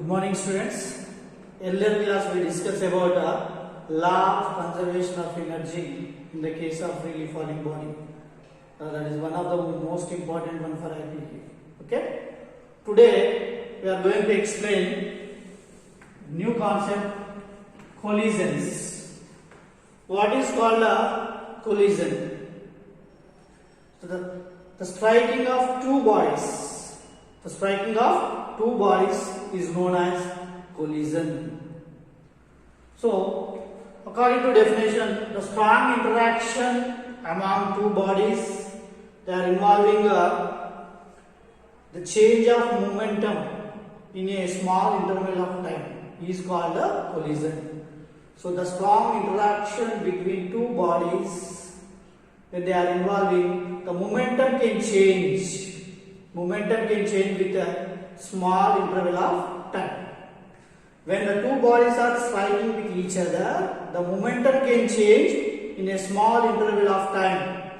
Good morning, students. Earlier class we discussed about law of conservation of energy in the case of freely falling body. That is one of the most important one for IPK. Okay. Today we are going to explain new concept, collisions. What is called a collision? So the striking of two bodies. The striking of two bodies is known as collision. So, according to definition, the strong interaction among two bodies, they are involving the change of momentum in a small interval of time is called a collision. So, the strong interaction between two bodies, when they are involving, the momentum can change. Momentum can change with a small interval of time. When the two bodies are striking with each other, the momentum can change in a small interval of time.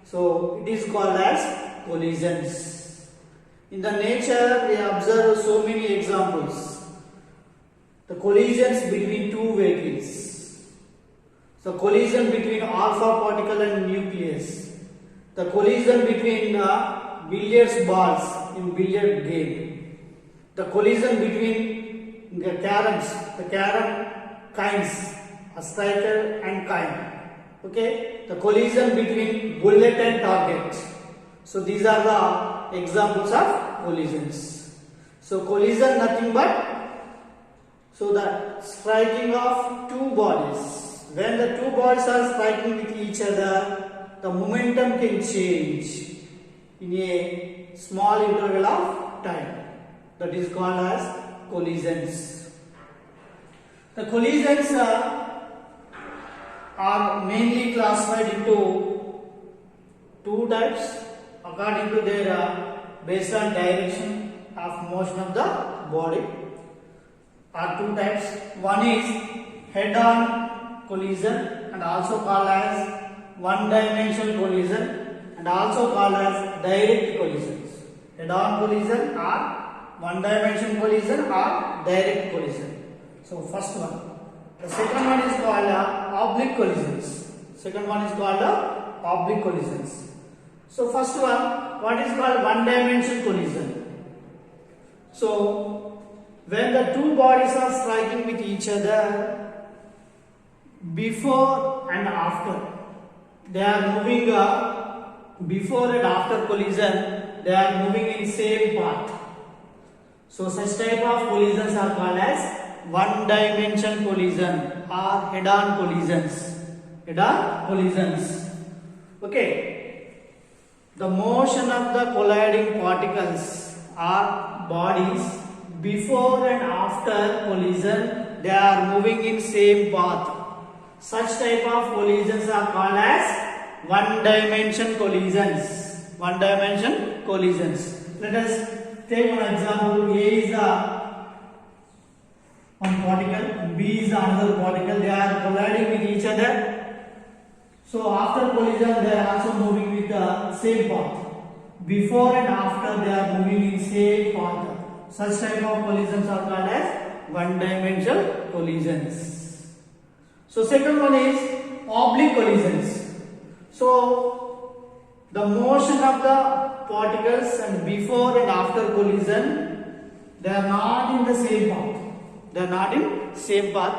So it is called as collisions. In the nature, we observe so many examples. The collisions between two vehicles. The collision between alpha particle and nucleus. The collision between billiards balls in billiard game. The collision between the carom kinds, a striker and kind. Okay, the collision between bullet and target. So these are the examples of collisions. So collision nothing but the striking of two bodies. When the two bodies are striking with each other, the momentum can change in a small interval of time. That is called as collisions. The collisions are mainly classified into two types according to their based on direction of motion of the body. Are two types. One is head-on collision and also called as one-dimensional collision and also called as direct collisions. Head-on collision or one-dimensional collision or direct collision. So first one. The second one is called oblique collisions. Second one is called oblique collisions. So first one, what is called one-dimensional collision? So when the two bodies are striking with each other, before and after, they are moving before and after collision, they are moving in same path. So such type of collisions are called as one-dimensional collision or head-on collisions. Head-on collisions. Okay. The motion of the colliding particles or bodies before and after collision, they are moving in same path. Such type of collisions are called as one-dimensional collisions. One-dimensional collisions. Let us take one example. A is one particle, B is another particle. They are colliding with each other. So after collision, they are also moving with the same path. Before and after, they are moving in same path. Such type of collisions are called as one-dimensional collisions. So second one is oblique collisions. So the motion of the particles and before and after collision, they are not in the same path. They are not in same path.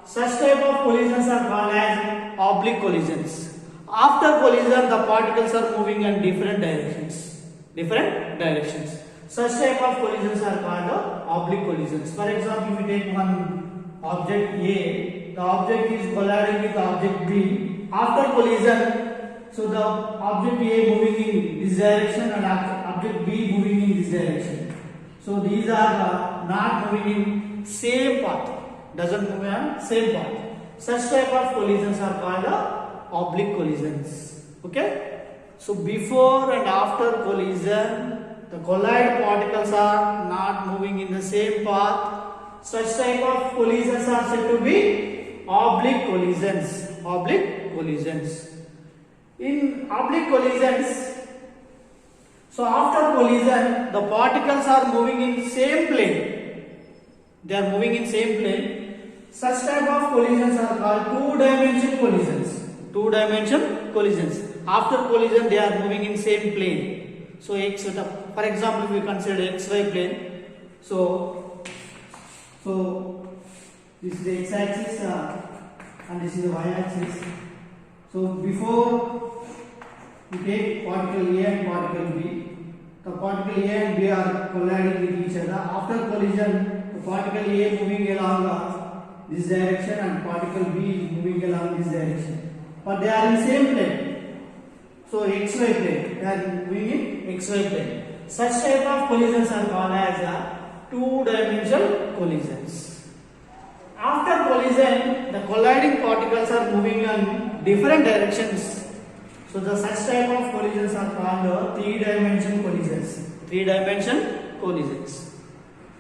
Such type of collisions are called as oblique collisions. After collision, the particles are moving in different directions. Different directions. Such type of collisions are called oblique collisions. For example, if you take one object A, the object is colliding with object B. After collision, so the object A moving in this direction and object B moving in this direction. So these are not moving in same path. Doesn't move in same path. Such type of collisions are called oblique collisions. Okay. So before and after collision, the collide particles are not moving in the same path. Such type of collisions are said to be oblique collisions. Oblique collisions. In oblique collisions, so after collision, the particles are moving in same plane. they are moving in same plane. Such type of collisions are called two-dimension collisions. Two-dimension collisions. After collision, they are moving in same plane. So, for example, if we consider XY plane, so this is the x-axis and this is the y-axis. So, before we take particle A and particle B, the particle A and B are colliding with each other. After collision, the particle A moving along this direction and particle B is moving along this direction. But they are in same plane. So XY plane, they are moving in XY plane. Such type of collisions are called as two-dimensional collisions. After collision, the colliding particles are moving in different directions. So the such type of collisions are called three-dimension collisions. Three-dimension collisions.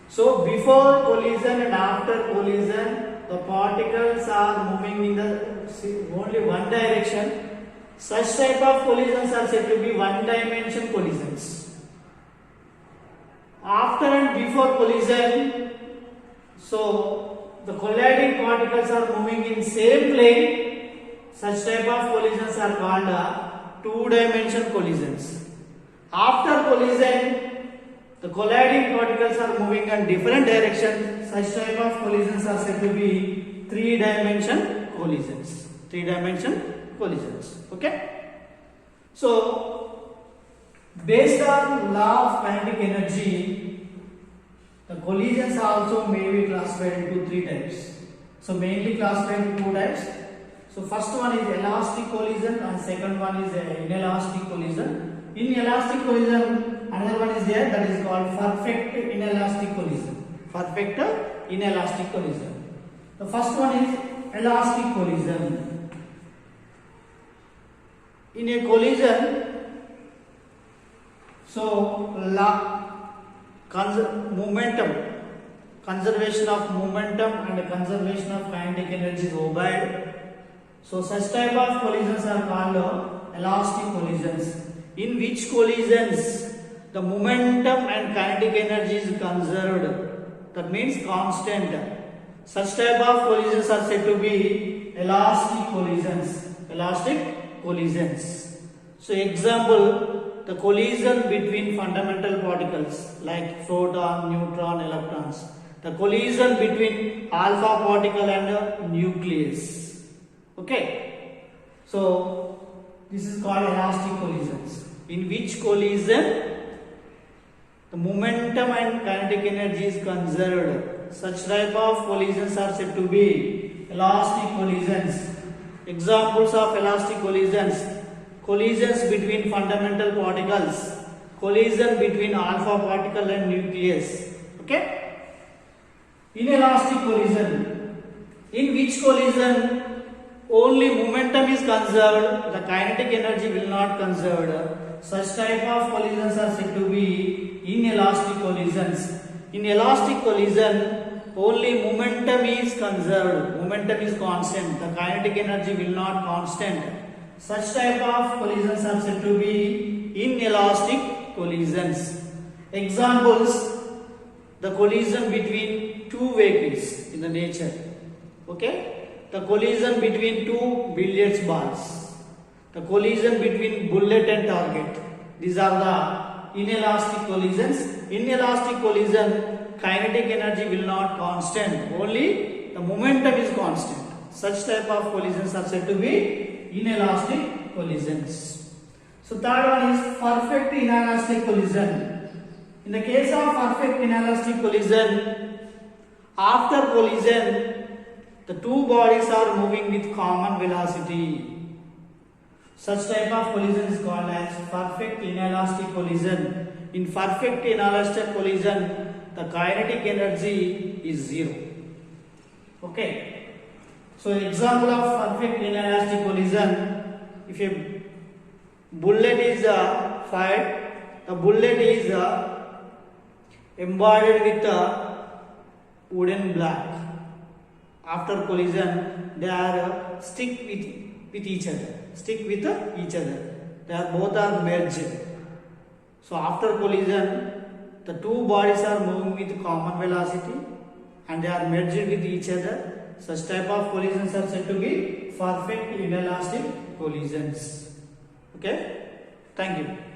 So before collision and after collision, the particles are moving in the only one direction. Such type of collisions are said to be one-dimension collisions. After and before collision, so the colliding particles are moving in same plane. Such type of collisions are called two-dimension collisions. After collision, the colliding particles are moving in different directions. Such type of collisions are said to be three-dimension collisions. Three-dimension collisions. Okay? So, based on law of kinetic energy, the collisions also may be classified into three types. So, mainly classified into two types. So first one is elastic collision and second one is inelastic collision. In elastic collision, another one is there, that is called perfect inelastic collision. Perfect inelastic collision. The first one is elastic collision. In a collision, so conservation of momentum and conservation of kinetic energy is obeyed. So such type of collisions are called elastic collisions, in which collisions the momentum and kinetic energy is conserved. That means constant. Such type of collisions are said to be elastic collisions. Elastic collisions. So example, the collision between fundamental particles like proton, neutron, electrons. The collision between alpha particle and nucleus. Okay, so this is called elastic collisions, in which collision the momentum and kinetic energy is conserved. Such type of collisions are said to be elastic collisions. Examples of elastic collisions: collisions between fundamental particles, collision between alpha particle and nucleus. Okay, inelastic collision, in which collision only momentum is conserved, the kinetic energy will not conserved. Such type of collisions are said to be inelastic collisions. In elastic collision, only momentum is conserved, momentum is constant, the kinetic energy will not constant. Such type of collisions are said to be inelastic collisions. Examples: the collision between two vehicles in the nature. Okay? The collision between two billiards balls, the collision between bullet and target. These are the inelastic collisions. Inelastic collision, kinetic energy will not constant, only the momentum is constant. Such type of collisions are said to be inelastic collisions. So third one is perfect inelastic collision. In the case of perfect inelastic collision, after collision, the two bodies are moving with common velocity. Such type of collision is called as perfect inelastic collision. In perfect inelastic collision, the kinetic energy is zero. Okay. So example of perfect inelastic collision: if a bullet is fired, the bullet is embodied with a wooden block. After collision, they are stick with each other. They are both are merged. So after collision, the two bodies are moving with common velocity, and they are merged with each other. Such type of collisions are said to be perfect inelastic collisions. Okay, thank you.